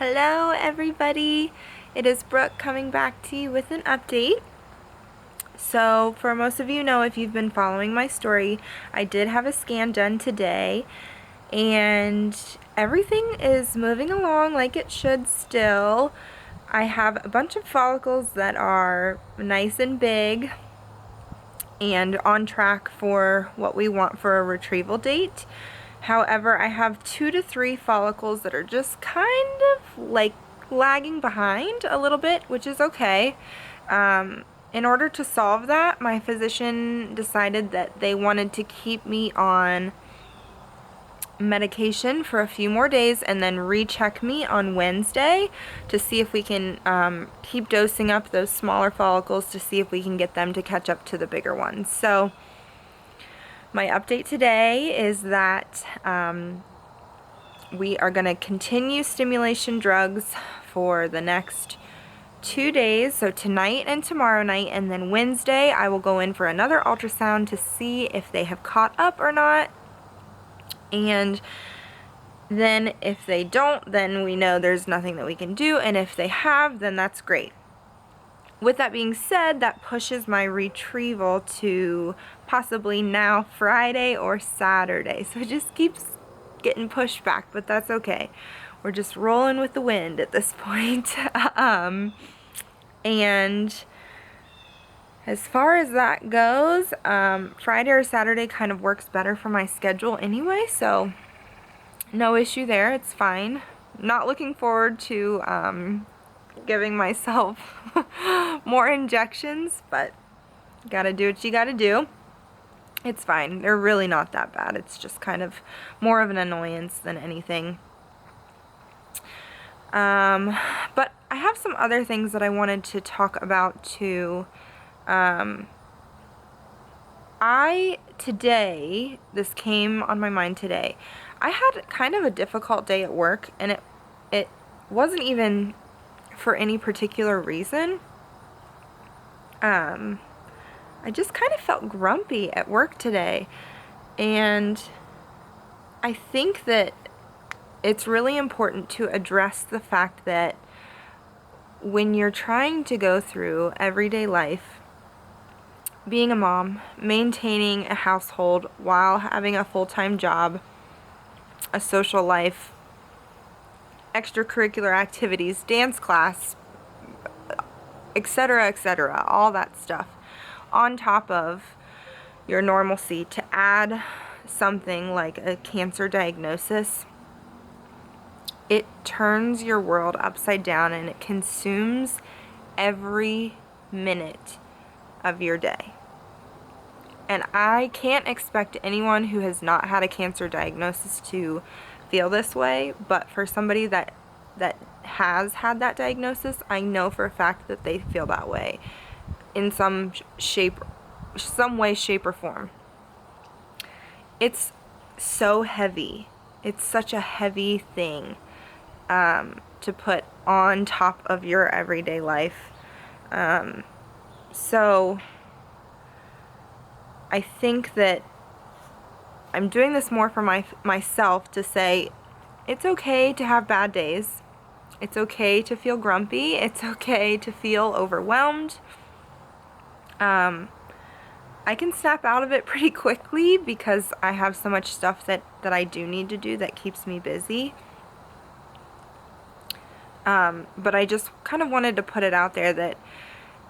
Hello everybody, it is Brooke coming back to you with an update. So for most of you know, if you've been following my story, I did have a scan done today and everything is moving along like it should still. I have a bunch of follicles that are nice and big and on track for what we want for a retrieval date. However, I have 2 to 3 follicles that are just kind of like lagging behind a little bit, which is okay. In order to solve that, my physician decided that they wanted to keep me on medication for a few more days and then recheck me on Wednesday to see if we can keep dosing up those smaller follicles to see if we can get them to catch up to the bigger ones. So my update today is that we are going to continue stimulation drugs for the next 2 days, so tonight and tomorrow night, and then Wednesday I will go in for another ultrasound to see if they have caught up or not. And then if they don't, then we know there's nothing that we can do, and if they have, then that's great. With that being said, that pushes my retrieval to possibly now Friday or Saturday. So it just keeps getting pushed back, but that's okay. We're just rolling with the wind at this point. And as far as that goes, Friday or Saturday kind of works better for my schedule anyway, so no issue there, it's fine. Not looking forward to giving myself more injections, but gotta do what you gotta do. It's fine. They're really not that bad. It's just kind of more of an annoyance than anything. But I have some other things that I wanted to talk about too. Today, this came on my mind today. I had kind of a difficult day at work, and it wasn't even for any particular reason. I just kind of felt grumpy at work today, and I think that it's really important to address the fact that when you're trying to go through everyday life, being a mom, maintaining a household while having a full-time job, a social life, extracurricular activities, dance class, etc., all that stuff, on top of your normalcy, to add something like a cancer diagnosis, it turns your world upside down and it consumes every minute of your day. And I can't expect anyone who has not had a cancer diagnosis to feel this way, but for somebody that has had that diagnosis, I know for a fact that they feel that way in some way, shape, or form. It's so heavy. It's such a heavy thing to put on top of your everyday life. So I think that I'm doing this more for myself to say it's okay to have bad days. It's okay to feel grumpy. It's okay to feel overwhelmed. I can snap out of it pretty quickly because I have so much stuff that I do need to do that keeps me busy. But I just kind of wanted to put it out there that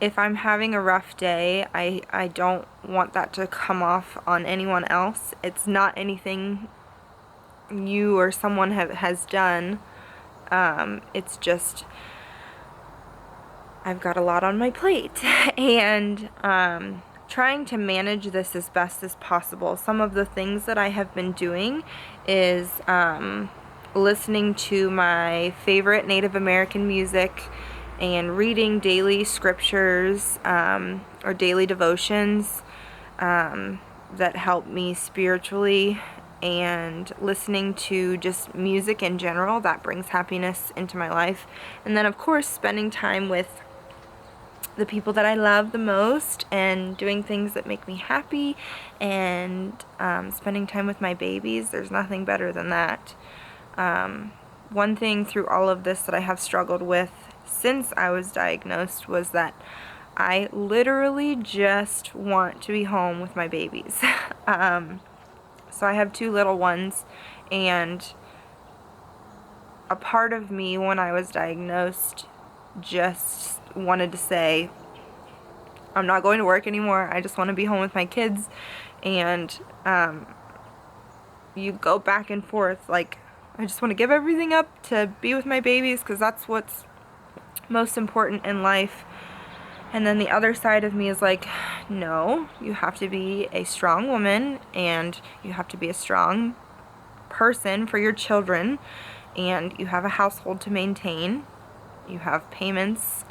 if I'm having a rough day, I don't want that to come off on anyone else. It's not anything you or someone has done. It's just I've got a lot on my plate and trying to manage this as best as possible. Some of the things that I have been doing is listening to my favorite Native American music and reading daily scriptures or daily devotions that help me spiritually, and listening to just music in general that brings happiness into my life. And then of course spending time with the people that I love the most and doing things that make me happy, and spending time with my babies. There's nothing better than that. one thing through all of this that I have struggled with since I was diagnosed was that I literally just want to be home with my babies. So I have 2 little ones, and a part of me when I was diagnosed just wanted to say, I'm not going to work anymore. I just want to be home with my kids. And you go back and forth, like, I just want to give everything up to be with my babies because that's what's most important in life. And then the other side of me is like, no, you have to be a strong woman, and you have to be a strong person for your children, and you have a household to maintain. You have payments,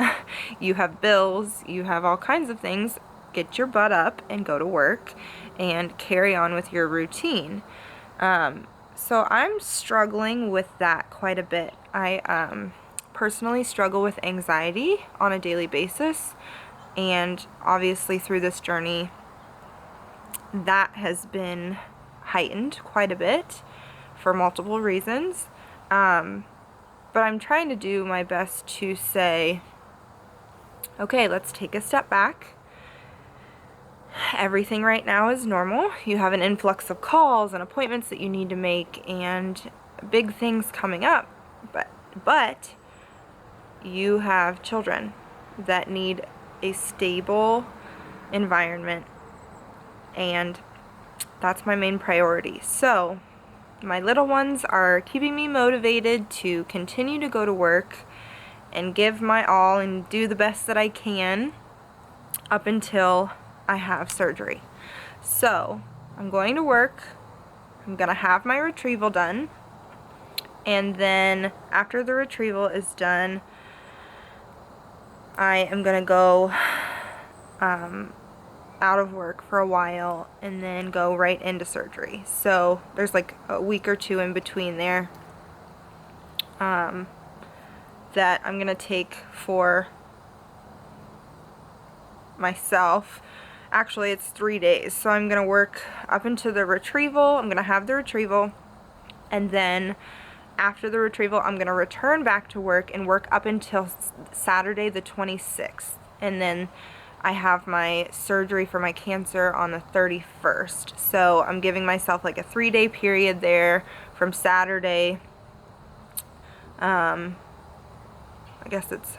you have bills, you have all kinds of things. Get your butt up and go to work and carry on with your routine. So I'm struggling with that quite a bit. I personally struggle with anxiety on a daily basis, and obviously through this journey that has been heightened quite a bit for multiple reasons. But I'm trying to do my best to say, okay, let's take a step back. Everything right now is normal. You have an influx of calls and appointments that you need to make and big things coming up. But you have children that need a stable environment, and that's my main priority. So my little ones are keeping me motivated to continue to go to work and give my all and do the best that I can up until I have surgery. So I'm going to work. I'm going to have my retrieval done. And then after the retrieval is done, I am going to go out of work for a while and then go right into surgery. So there's like a week or 2 in between there that I'm going to take for myself. Actually, it's 3 days. So I'm going to work up into the retrieval. I'm going to have the retrieval, and then after the retrieval, I'm going to return back to work and work up until Saturday the 26th. And then I have my surgery for my cancer on the 31st. So I'm giving myself like a 3-day period there from Saturday. I guess it's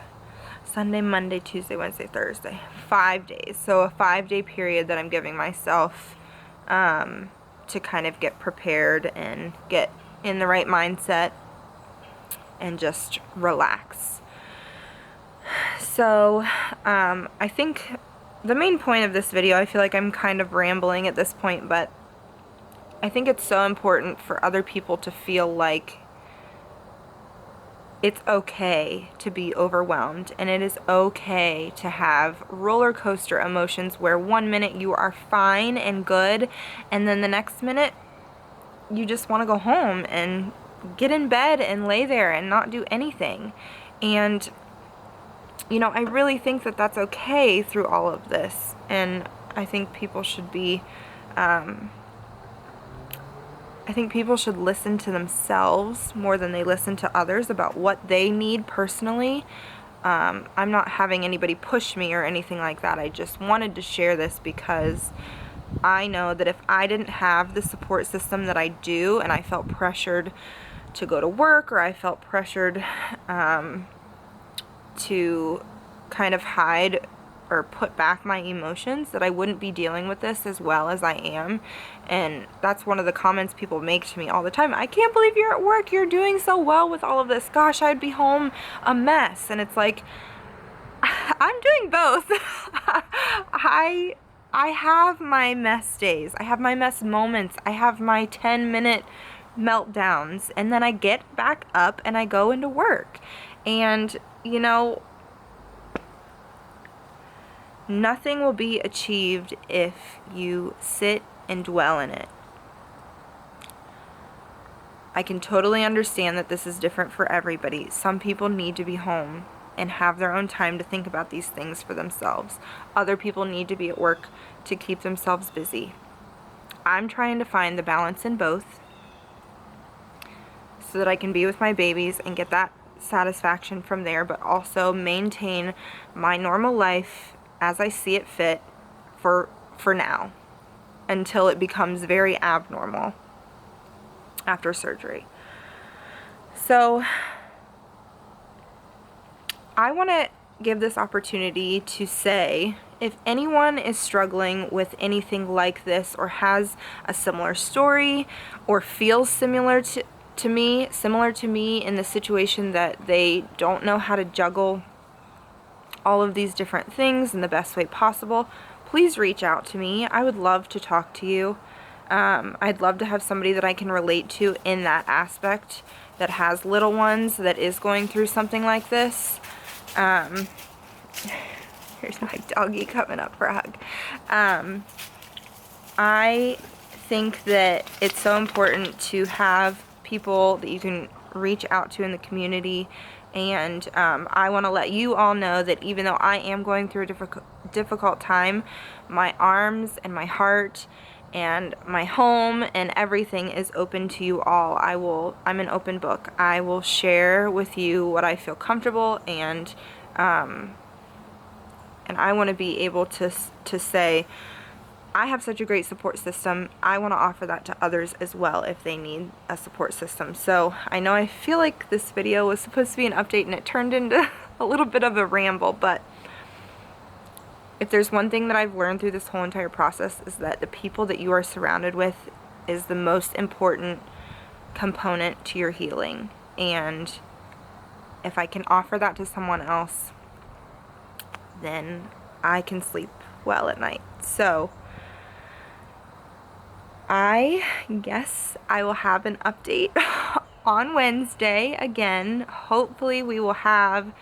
Sunday, Monday, Tuesday, Wednesday, Thursday. 5 days. So a 5-day period that I'm giving myself to kind of get prepared and get in the right mindset and just relax. So I think the main point of this video, I feel like I'm kind of rambling at this point, but I think it's so important for other people to feel like it's okay to be overwhelmed, and it is okay to have roller coaster emotions where 1 minute you are fine and good, and then the next minute you just want to go home and get in bed and lay there and not do anything. And you know, I really think that that's okay through all of this, and I think people should be I think people should listen to themselves more than they listen to others about what they need personally. I'm not having anybody push me or anything like that. I just wanted to share this because I know that if I didn't have the support system that I do, and I felt pressured to go to work, or I felt pressured to kind of hide or put back my emotions, that I wouldn't be dealing with this as well as I am. And that's one of the comments people make to me all the time. I can't believe you're at work. You're doing so well with all of this. Gosh, I'd be home a mess. And it's like, I'm doing both. I have my mess days. I have my mess moments. I have my 10-minute meltdowns. And then I get back up and I go into work. And, you know, nothing will be achieved if you sit and dwell in it. I can totally understand that this is different for everybody. Some people need to be home and have their own time to think about these things for themselves. Other people need to be at work to keep themselves busy. I'm trying to find the balance in both. so that I can be with my babies and get that satisfaction from there, but also maintain my normal life as I see it fit for now, until it becomes very abnormal after surgery. So I want to give this opportunity to say, if anyone is struggling with anything like this, or has a similar story, or feels similar to me in the situation that they don't know how to juggle all of these different things in the best way possible, please reach out to me. I would love to talk to you. I'd love to have somebody that I can relate to in that aspect, that has little ones, that is going through something like this. Here's my doggy coming up for a hug. I think that it's so important to have people that you can reach out to in the community, and I want to let you all know that even though I am going through a difficult time, my arms and my heart and my home and everything is open to you all. I'm an open book. I will share with you what I feel comfortable, and I want to be able to say, I have such a great support system. I want to offer that to others as well if they need a support system. So I know I feel like this video was supposed to be an update and it turned into a little bit of a ramble, but if there's one thing that I've learned through this whole entire process, is that the people that you are surrounded with is the most important component to your healing. And if I can offer that to someone else, then I can sleep well at night. So I guess I will have an update on Wednesday again. Hopefully we will have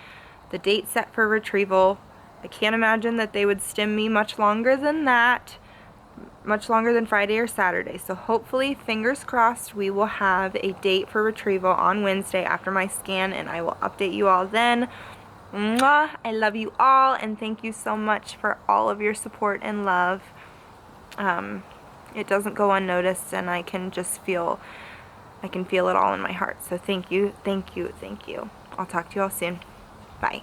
the date set for retrieval. I can't imagine that they would stim me much longer than that, much longer than Friday or Saturday. So hopefully, fingers crossed, we will have a date for retrieval on Wednesday after my scan, and I will update you all then. Mwah! I love you all, and thank you so much for all of your support and love. It doesn't go unnoticed, and I can feel it all in my heart. So thank you, thank you, thank you. I'll talk to you all soon. Bye.